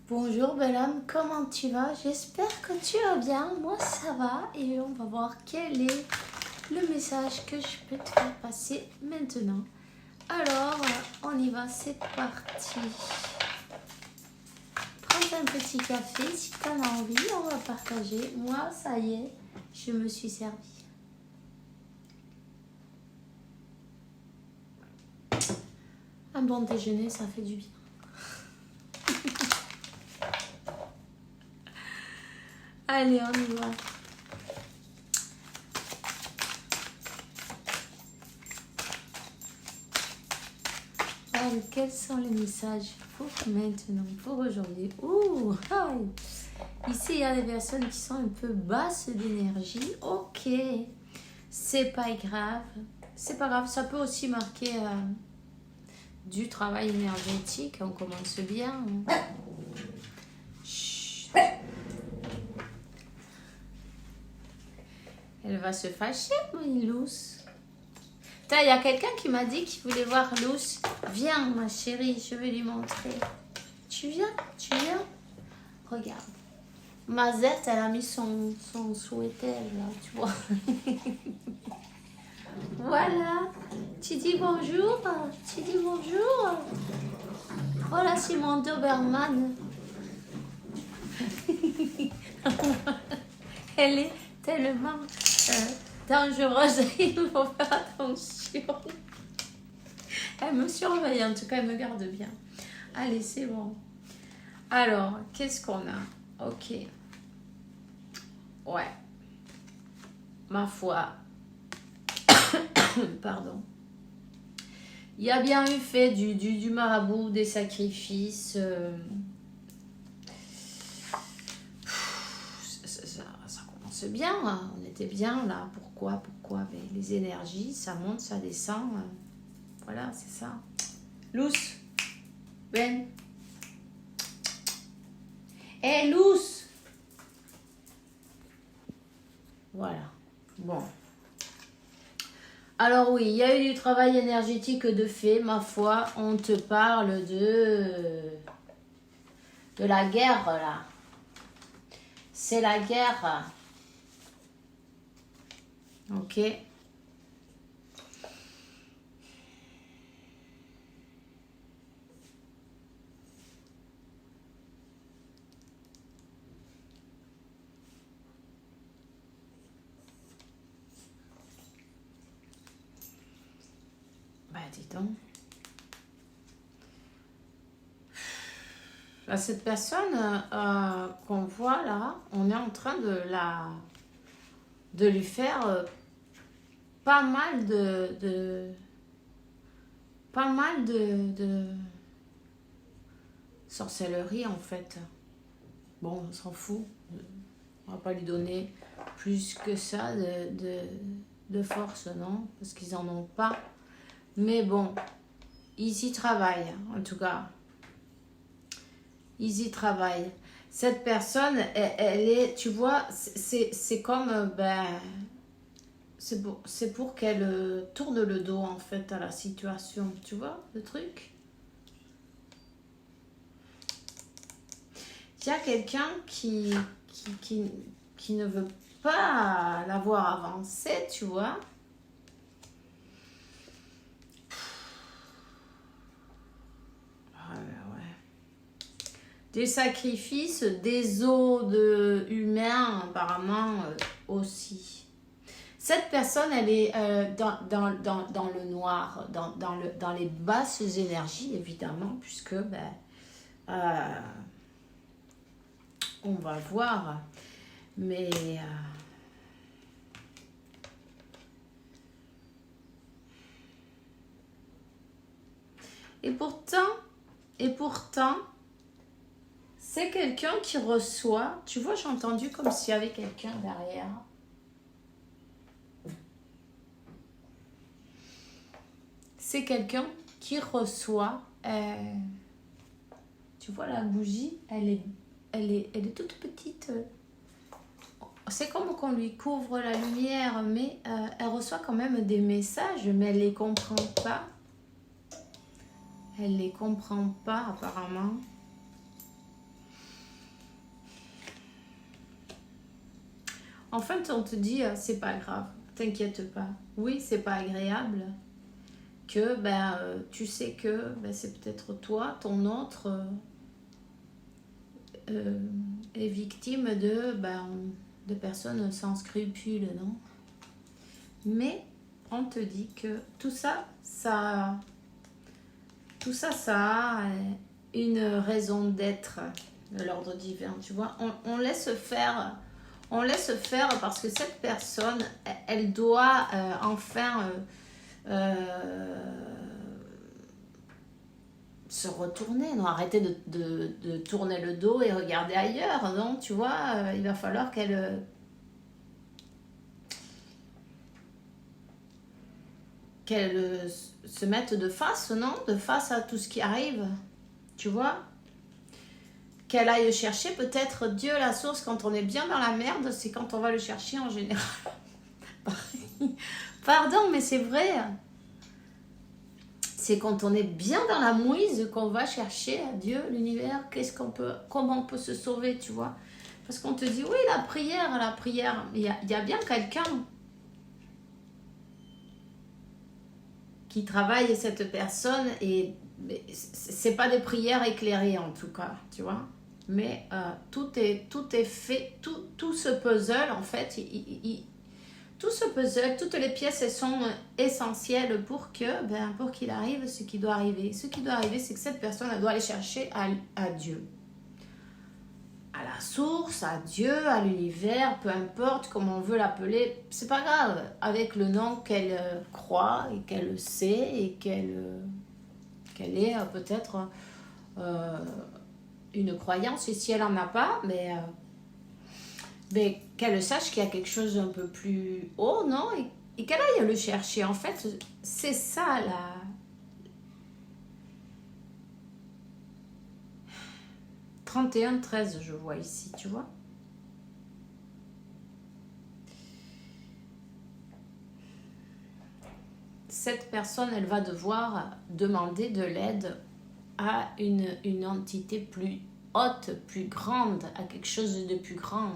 Bonjour belle âme, comment tu vas? J'espère que tu vas bien, moi ça va et on va voir quel est le message que je peux te faire passer maintenant. Alors, on y va, c'est parti. Prends un petit café si tu en as envie, on va partager. Moi, ça y est, je me suis servie. Un bon déjeuner, ça fait du bien. Allez, on y va. Alors, quels sont les messages pour maintenant, pour aujourd'hui? Ouh, ici, il y a des personnes qui sont un peu basses d'énergie. Ok, c'est pas grave. C'est pas grave, ça peut aussi marquer du travail énergétique. On commence bien. Chut. Elle va se fâcher, mon Luce. Il y a quelqu'un qui m'a dit qu'il voulait voir Luce. Viens, ma chérie, je vais lui montrer. Tu viens? Tu viens? Regarde. Mazette, elle a mis son sweater, là, tu vois. Voilà. Tu dis bonjour. Tu dis bonjour. Voilà, c'est mon Doberman. Elle est tellement dangereuse. Il faut faire attention. Elle me surveille, en tout cas, elle me garde bien. Allez, c'est bon. Alors, qu'est-ce qu'on a? Ok. Ouais. Ma foi. Pardon. Il y a bien eu fait du marabout, des sacrifices. Ça commence bien. Hein. On était bien là. Pourquoi? Mais les énergies, ça monte, ça descend. Voilà, c'est ça. Luce. Ben. Hé, Luce. Voilà. Bon. Alors oui, il y a eu du travail énergétique de fait, ma foi. On te parle de la guerre, là. C'est la guerre. Ok. Bah, dis donc. Là, cette personne qu'on voit là, on est en train de lui faire pas mal de sorcellerie en fait. Bon, on s'en fout. On va pas lui donner plus que ça de force, non? Parce qu'ils en ont pas. Mais bon, ils y travaillent, en tout cas. Ils y travaillent. Cette personne, elle est, tu vois, c'est comme, c'est pour qu'elle tourne le dos, en fait, à la situation. Tu vois, le truc? Il y a quelqu'un qui ne veut pas la voir avancer, tu vois. Des sacrifices, des os humains apparemment aussi. Cette personne, elle est dans le noir, dans les basses énergies, évidemment, puisque on va voir. Mais et pourtant, c'est quelqu'un qui reçoit. Tu vois, j'ai entendu comme s'il y avait quelqu'un derrière. C'est quelqu'un qui reçoit. Tu vois, la bougie, elle est toute petite. C'est comme qu'on lui couvre la lumière, mais elle reçoit quand même des messages, mais elle les comprend pas. Elle les comprend pas, apparemment. En fait, on te dit, c'est pas grave, t'inquiète pas. Oui, c'est pas agréable que tu sais que c'est peut-être toi, ton autre est victime de personnes sans scrupules, non? Mais on te dit que tout ça, ça a une raison d'être de l'ordre divin, tu vois. On laisse faire. On laisse faire parce que cette personne, elle doit enfin se retourner, non, arrêter de tourner le dos et regarder ailleurs, non, tu vois, il va falloir qu'elle se mette de face, non, de face à tout ce qui arrive, tu vois, qu'elle aille chercher peut-être Dieu la source quand on est bien dans la merde, c'est quand on va le chercher en général. Pardon, mais c'est vrai. C'est quand on est bien dans la mouise qu'on va chercher à Dieu, l'univers, comment on peut se sauver, tu vois. Parce qu'on te dit, oui, la prière, il y a bien quelqu'un qui travaille cette personne et c'est pas des prières éclairées en tout cas, tu vois. Mais tout est fait, tout ce puzzle, en fait, tout ce puzzle, toutes les pièces, elles sont essentielles pour qu'il arrive ce qui doit arriver. Ce qui doit arriver, c'est que cette personne, elle doit aller chercher à Dieu. À la source, à Dieu, à l'univers, peu importe comment on veut l'appeler. C'est pas grave, avec le nom qu'elle croit et qu'elle sait et qu'elle ait peut-être une croyance. Et si elle n'en a pas, mais qu'elle sache qu'il y a quelque chose un peu plus haut, non? Et qu'elle aille le chercher. En fait, c'est ça, là. « 31-13, je vois ici, tu vois. Cette personne, elle va devoir demander de l'aide à une entité plus haute, plus grande, à quelque chose de plus grand.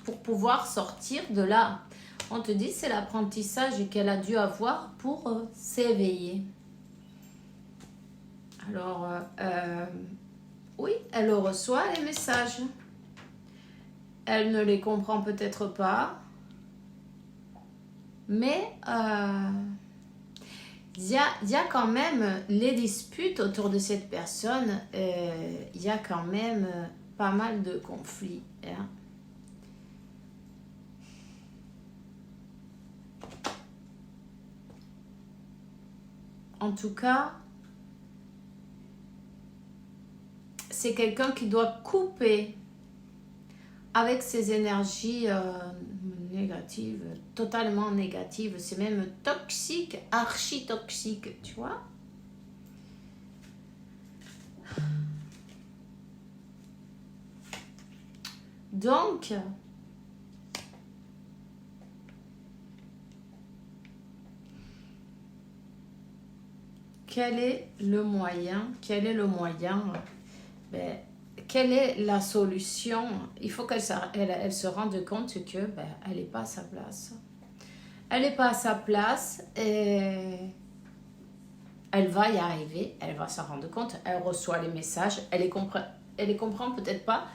Pour pouvoir sortir de là. On te dit c'est l'apprentissage qu'elle a dû avoir pour s'éveiller. Alors, oui, elle reçoit les messages. Elle ne les comprend peut-être pas. Mais il y a quand même les disputes autour de cette personne. Il y a quand même pas mal de conflits. Hein. En tout cas, c'est quelqu'un qui doit couper avec ses énergies négatives, totalement négatives. C'est même toxique, archi-toxique, tu vois. Donc, quel est le moyen? Quelle est la solution? Il faut qu'elle se rende compte que elle n'est pas à sa place. Elle n'est pas à sa place et elle va y arriver. Elle va s'en rendre compte. Elle reçoit les messages. Elle les comprend peut-être pas,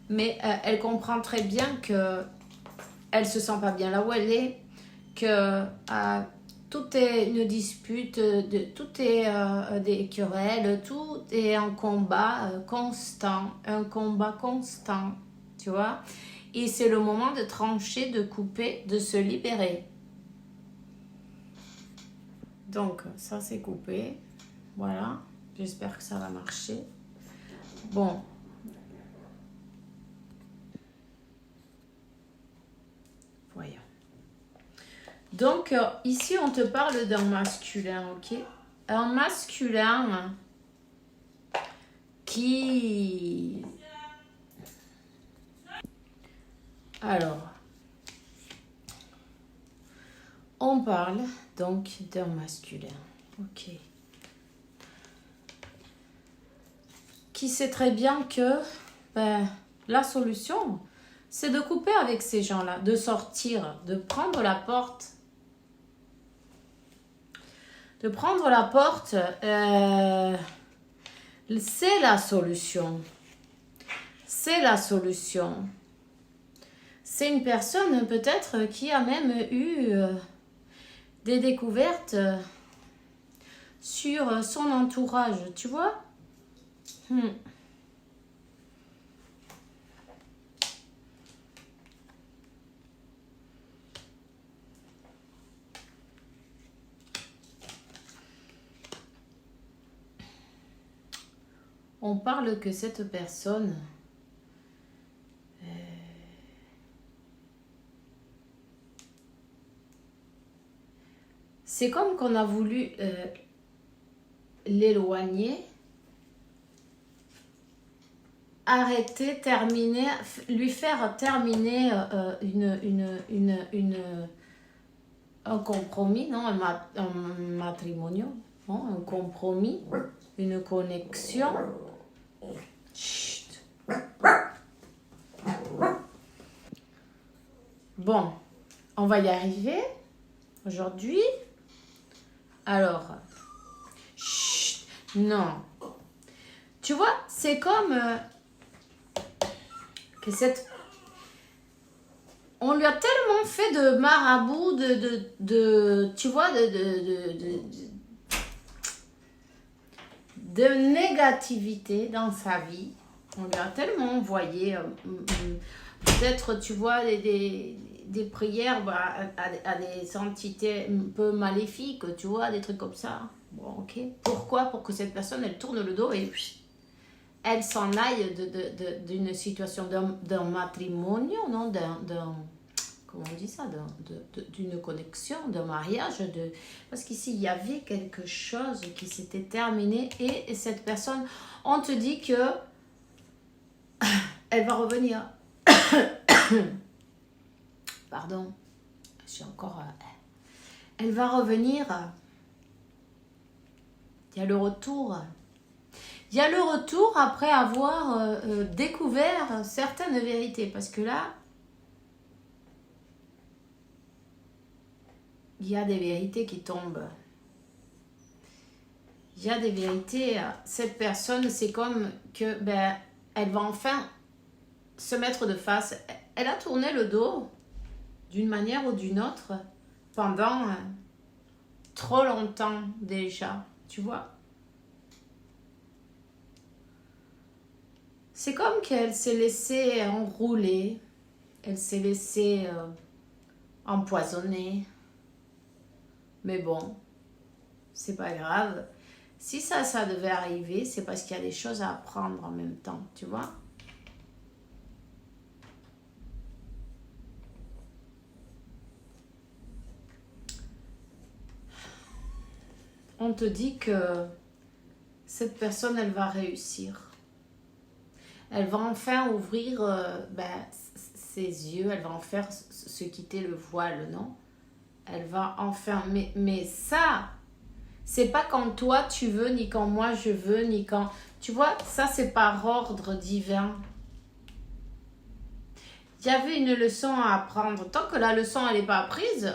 mais elle comprend très bien que elle se sent pas bien là où elle est, que tout est une dispute, tout est des querelles, tout est un combat constant, tu vois. Et c'est le moment de trancher, de couper, de se libérer. Donc, ça c'est coupé. Voilà, j'espère que ça va marcher. Bon. Voyons. Donc, ici, on te parle d'un masculin, ok? Un masculin qui... Alors, on parle donc d'un masculin, ok? Qui sait très bien que la solution, c'est de couper avec ces gens-là, de sortir, de prendre la porte. De prendre la porte, c'est la solution. C'est la solution. C'est une personne peut-être qui a même eu des découvertes sur son entourage, tu vois. On parle que cette personne c'est comme qu'on a voulu l'éloigner, arrêter, terminer, lui faire terminer un compromis, non, un matrimonio, non, un compromis, une connexion. Chut. Bon, on va y arriver aujourd'hui. Alors, chut, non. Tu vois, c'est comme que cette... On lui a tellement fait de marabout, tu vois, de négativité dans sa vie. On lui a tellement envoyé, peut-être, tu vois, des prières à des entités un peu maléfiques, tu vois, des trucs comme ça. Bon, ok. Pourquoi? Pour que cette personne, elle tourne le dos et elle s'en aille d'une situation, d'un matrimonio, non, comment on dit ça, d'une connexion, d'un mariage, parce qu'ici, il y avait quelque chose qui s'était terminé et cette personne, on te dit que elle va revenir. Pardon, je suis encore... elle va revenir. Il y a le retour. Il y a le retour après avoir découvert certaines vérités. Parce que là, il y a des vérités qui tombent. Il y a des vérités. Cette personne, c'est comme que elle va enfin se mettre de face. Elle a tourné le dos d'une manière ou d'une autre pendant trop longtemps déjà. Tu vois? C'est comme qu'elle s'est laissée enrouler, elle s'est laissée empoisonner. Mais bon, c'est pas grave. Si ça devait arriver, c'est parce qu'il y a des choses à apprendre en même temps, tu vois. On te dit que cette personne, elle va réussir. Elle va enfin ouvrir ses yeux, elle va enfin se quitter le voile, non? Elle va enfin... Mais ça, c'est pas quand toi tu veux, ni quand moi je veux, ni quand... Tu vois, ça c'est par ordre divin. Il y avait une leçon à apprendre. Tant que la leçon elle n'est pas apprise,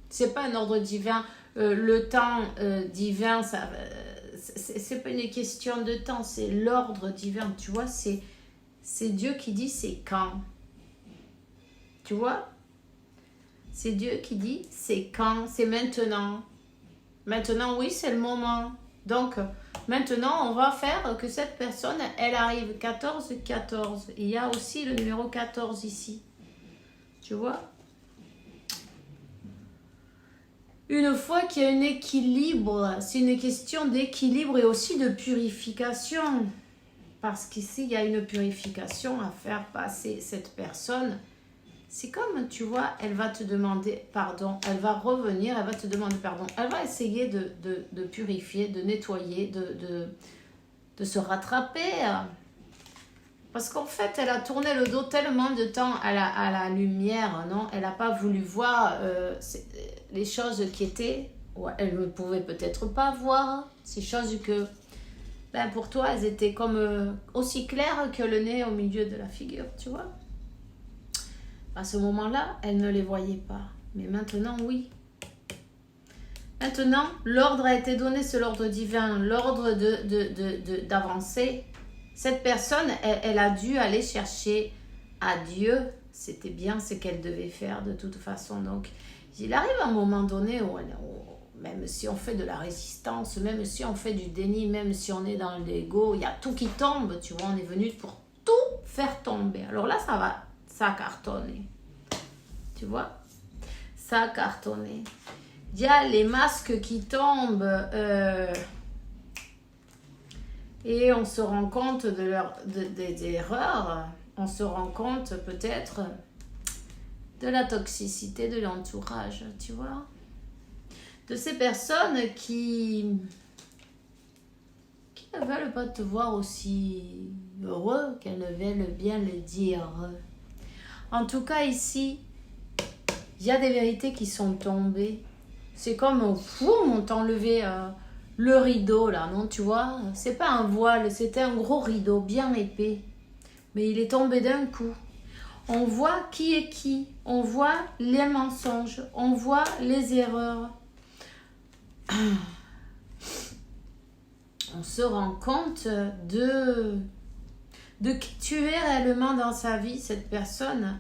c'est pas un ordre divin. Le temps divin, ça... c'est pas une question de temps, c'est l'ordre divin, tu vois, c'est Dieu qui dit c'est quand, tu vois, c'est Dieu qui dit c'est quand, c'est maintenant, oui c'est le moment, donc maintenant on va faire que cette personne elle arrive 14-14, il y a aussi le numéro 14 ici, tu vois. Une fois qu'il y a un équilibre, c'est une question d'équilibre et aussi de purification. Parce qu'ici, il y a une purification à faire passer cette personne. C'est comme, tu vois, elle va te demander pardon. Elle va revenir, elle va te demander pardon. Elle va essayer de purifier, de nettoyer, de se rattraper. Parce qu'en fait, elle a tourné le dos tellement de temps à la lumière, non? Elle n'a pas voulu voir les choses qui étaient... Ouais, elle ne pouvait peut-être pas voir ces choses que, pour toi, elles étaient comme aussi claires que le nez au milieu de la figure, tu vois? À ce moment-là, elle ne les voyait pas. Mais maintenant, oui. Maintenant, l'ordre a été donné, c'est l'ordre divin, l'ordre d'avancer. Cette personne, elle a dû aller chercher à Dieu. C'était bien ce qu'elle devait faire de toute façon. Donc, il arrive un moment donné où, même si on fait de la résistance, même si on fait du déni, même si on est dans l'ego, il y a tout qui tombe, tu vois. On est venu pour tout faire tomber. Alors là, ça a cartonné. Tu vois, ça a cartonné. Il y a les masques qui tombent et on se rend compte des erreurs. On se rend compte peut-être de la toxicité de l'entourage, tu vois. De ces personnes qui ne veulent pas te voir aussi heureux qu'elles ne veulent bien le dire. En tout cas, ici, il y a des vérités qui sont tombées. C'est comme, on t'a enlevé le rideau, là, non, tu vois. C'est pas un voile, c'était un gros rideau, bien épais. Mais il est tombé d'un coup. On voit qui est qui. On voit les mensonges. On voit les erreurs. On se rend compte de qui tu es réellement dans sa vie. Cette personne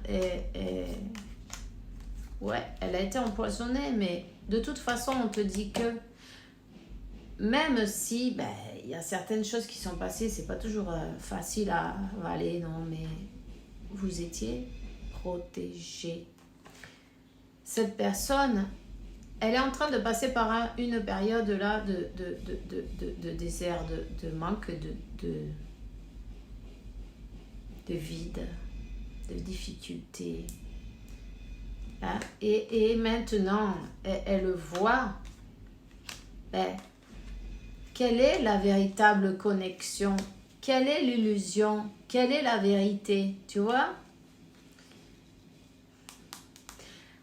ouais, elle a été empoisonnée, mais de toute façon, on te dit que même si y a certaines choses qui sont passées, c'est pas toujours facile à avaler, non, mais vous étiez protégé. Cette personne, elle est en train de passer par une période là de désert, de manque, de vide, de difficulté. Hein? Et maintenant, elle voit quelle est la véritable connexion, quelle est l'illusion, quelle est la vérité, tu vois?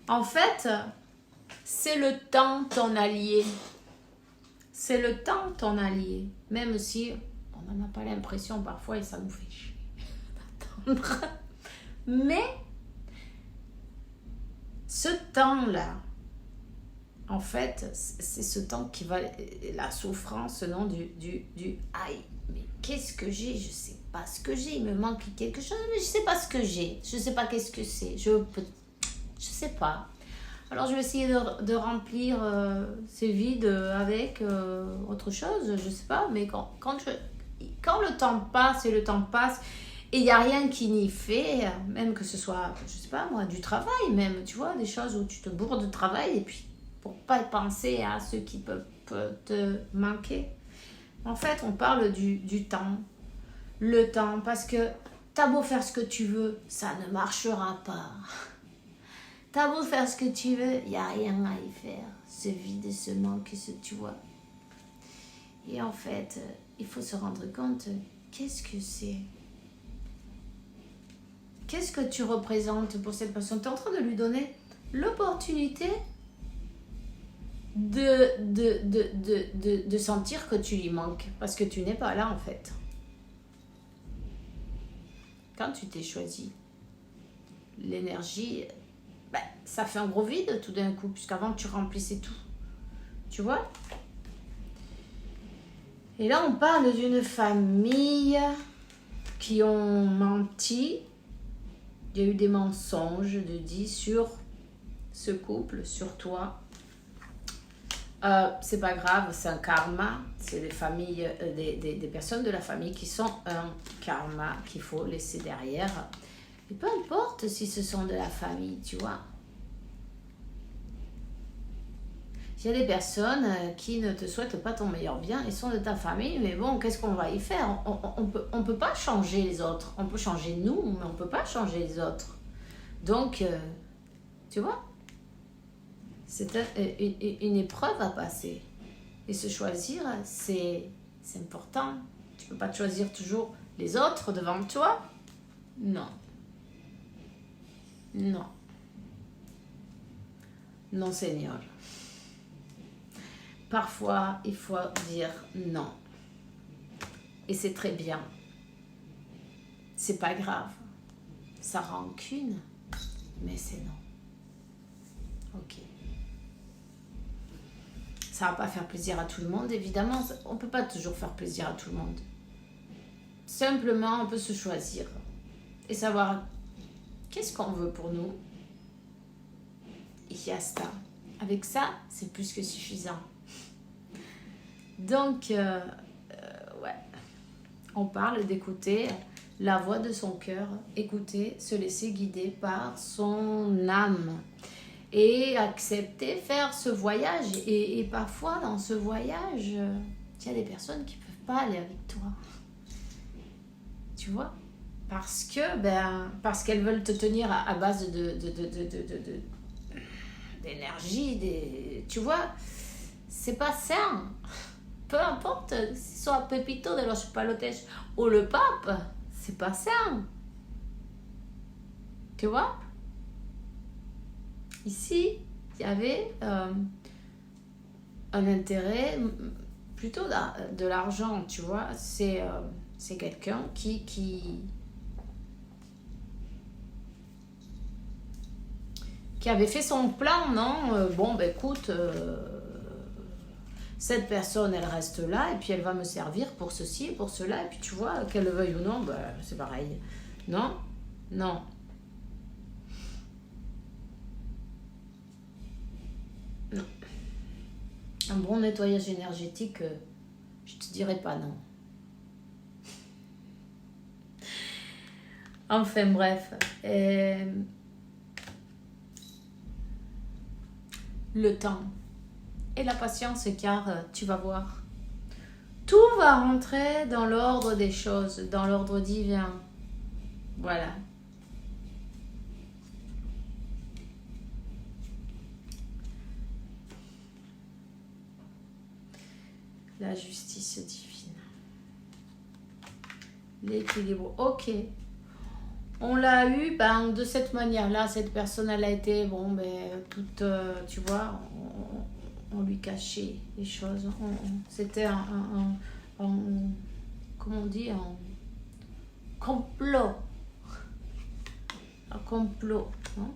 En fait, c'est le temps ton allié. C'est le temps ton allié. Même si on n'en a pas l'impression parfois et ça nous fait chier d'attendre. Mais ce temps-là, en fait, c'est ce temps qui va, la souffrance, non, du aïe, mais qu'est-ce que j'ai? Je sais pas ce que j'ai, il me manque quelque chose, mais je sais pas ce que j'ai, je sais pas qu'est-ce que c'est, je sais pas. Alors je vais essayer de remplir ces vides avec autre chose, je sais pas, mais quand le temps passe et le temps passe, et il n'y a rien qui n'y fait, même que ce soit, je sais pas moi, du travail même, tu vois, des choses où tu te bourres de travail et puis pour pas penser à ce qui peut te manquer. En fait, on parle du temps. Le temps, parce que t'as beau faire ce que tu veux, ça ne marchera pas. T'as beau faire ce que tu veux, il n'y a rien à y faire. Ce vide, ce manque, tu vois. Et en fait, il faut se rendre compte, qu'est-ce que c'est? Qu'est-ce que tu représentes pour cette personne? Tu es en train de lui donner l'opportunité de sentir que tu lui manques. Parce que tu n'es pas là, en fait. Quand tu t'es choisi, l'énergie, ça fait un gros vide tout d'un coup. Puisqu'avant, tu remplissais tout. Tu vois? Et là, on parle d'une famille qui ont menti. Il y a eu des mensonges de dit sur ce couple, sur toi. C'est pas grave, c'est un karma. C'est des familles, des personnes de la famille qui sont un karma qu'il faut laisser derrière. Et peu importe si ce sont de la famille, tu vois. Il y a des personnes qui ne te souhaitent pas ton meilleur bien et sont de ta famille, mais bon, qu'est-ce qu'on va y faire? On peut pas changer les autres. On peut changer nous, mais on peut pas changer les autres. Donc, tu vois, c'est une épreuve à passer. Et se choisir, c'est important. Tu peux pas te choisir toujours les autres devant toi. Non. Non. Non, Seigneur. Parfois, il faut dire non. Et c'est très bien. C'est pas grave. Sa rancune, Mais c'est non. Ok. Ça va pas faire plaisir à tout le monde, évidemment. On peut pas toujours faire plaisir à tout le monde. Simplement, on peut se choisir et savoir qu'est-ce qu'on veut pour nous. Et basta. Avec ça, c'est plus que suffisant. Donc, ouais, on parle d'écouter la voix de son cœur, écouter, se laisser guider par son âme et accepter faire ce voyage. Et parfois, dans ce voyage, il y a des personnes qui ne peuvent pas aller avec toi. Tu vois ? Parce qu'elles veulent te tenir à base d'énergie, tu vois, c'est pas sain. Peu importe si soit Pepito de los Palotes ou le pape, c'est pas sain. Tu vois? Ici, il y avait un intérêt plutôt de l'argent, tu vois. C'est quelqu'un qui avait fait son plan, non? Bon, ben écoute, cette personne, elle reste là, et puis elle va me servir pour ceci, pour cela, et puis tu vois, qu'elle le veuille ou non, ben, c'est pareil. Non? Non. Non. Un bon nettoyage énergétique, je te dirais pas non. Enfin bref. Le temps et la patience, car tu vas voir, tout va rentrer dans l'ordre des choses, dans l'ordre divin. Voilà. La justice divine. L'équilibre. Ok. On l'a eu de cette manière-là. Cette personne, elle a été, toute, tu vois, on lui cachait les choses. C'était un comment on dit, un complot. Un complot. Hein?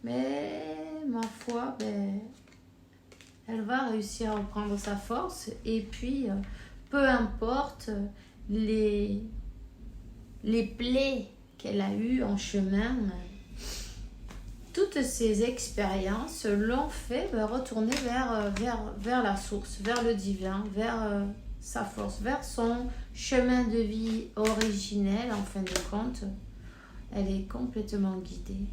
Mais, ma foi, elle va réussir à reprendre sa force. Et puis, peu importe les plaies qu'elle a eues en chemin, toutes ces expériences l'ont fait retourner vers la source, vers le divin, vers sa force, vers son chemin de vie originel. En fin de compte, elle est complètement guidée.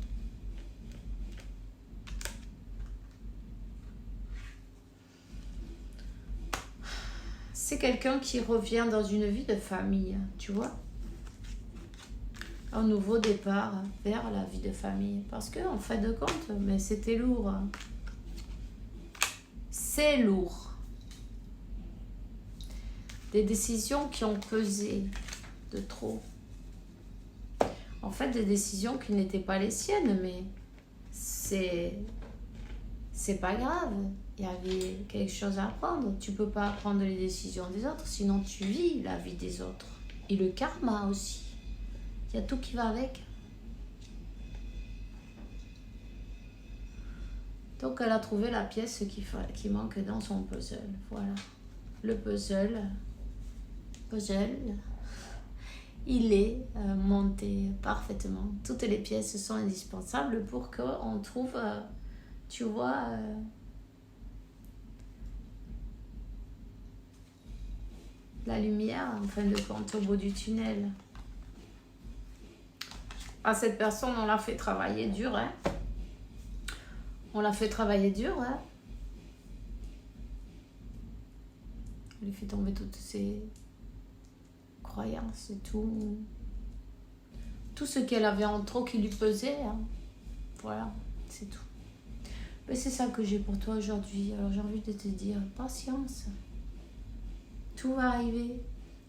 C'est quelqu'un qui revient dans une vie de famille, tu vois. Un nouveau départ vers la vie de famille. Parce que, en fin de compte, mais c'était lourd. C'est lourd. Des décisions qui ont pesé de trop. En fait, des décisions qui n'étaient pas les siennes, mais c'est pas grave. Il y avait quelque chose à apprendre. Tu peux pas apprendre les décisions des autres, sinon tu vis la vie des autres. Et le karma aussi. Il y a tout qui va avec. Donc elle a trouvé la pièce qui manque dans son puzzle. Voilà. Le puzzle, il est monté parfaitement. Toutes les pièces sont indispensables pour qu'on trouve, tu vois, la lumière, en fin de compte, au bout du tunnel. À cette personne, on l'a fait travailler dur, hein. On l'a fait travailler dur, hein. On lui fait tomber toutes ses croyances et tout. Tout ce qu'elle avait en trop qui lui pesait, hein. Voilà, c'est tout. Mais c'est ça que j'ai pour toi aujourd'hui. Alors j'ai envie de te dire, patience. Tout va arriver,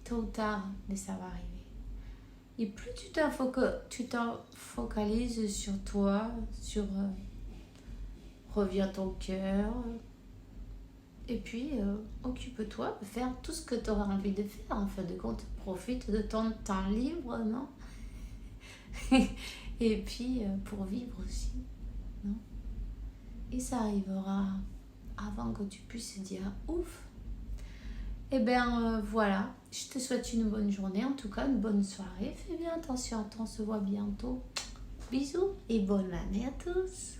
tôt ou tard, mais ça va arriver. Et plus tu t'en focalises sur toi, reviens à ton cœur, et puis occupe-toi de faire tout ce que tu auras envie de faire. En fin de compte, profite de ton temps libre, non? Et puis pour vivre aussi, non? Et ça arrivera avant que tu puisses dire ouf. Et bien voilà, je te souhaite une bonne journée, en tout cas une bonne soirée. Fais bien attention, on se voit bientôt. Bisous et bonne année à tous.